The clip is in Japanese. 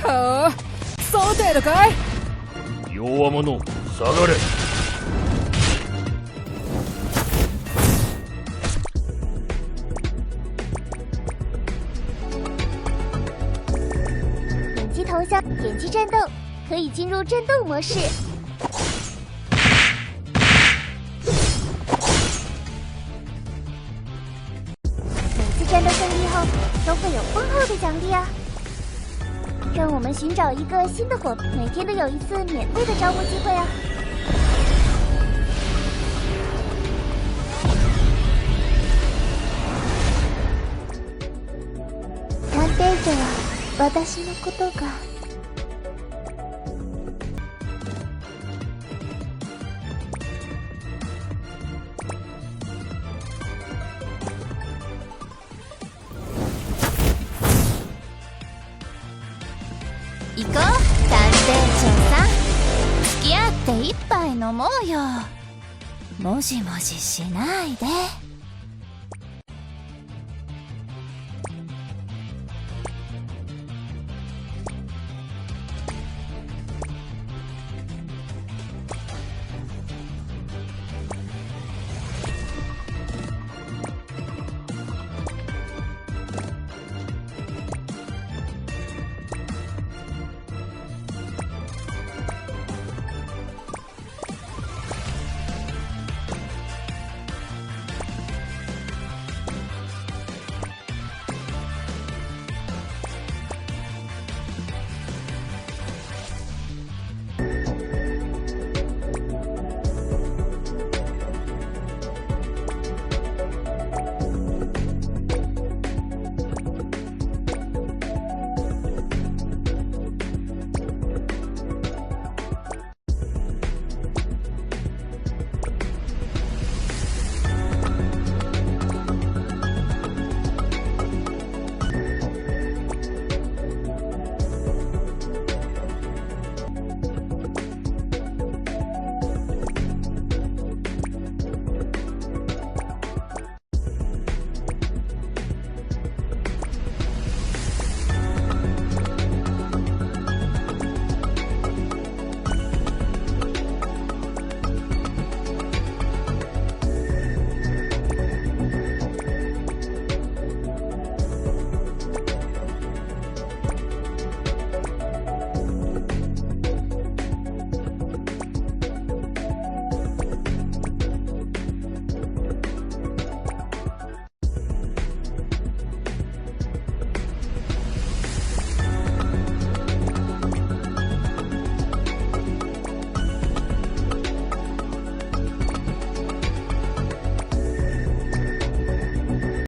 そう出るかい。弱者下がれ。点击头像，点击战斗，可以进入战斗模式。每次战斗胜利后，都会有丰厚的奖励啊！让我们寻找一个新的伙伴，每天都有一次免费的招募机会啊！探偵とは私のことが。行こう、探偵長さん。付き合って一杯飲もうよ。もじもじしないで。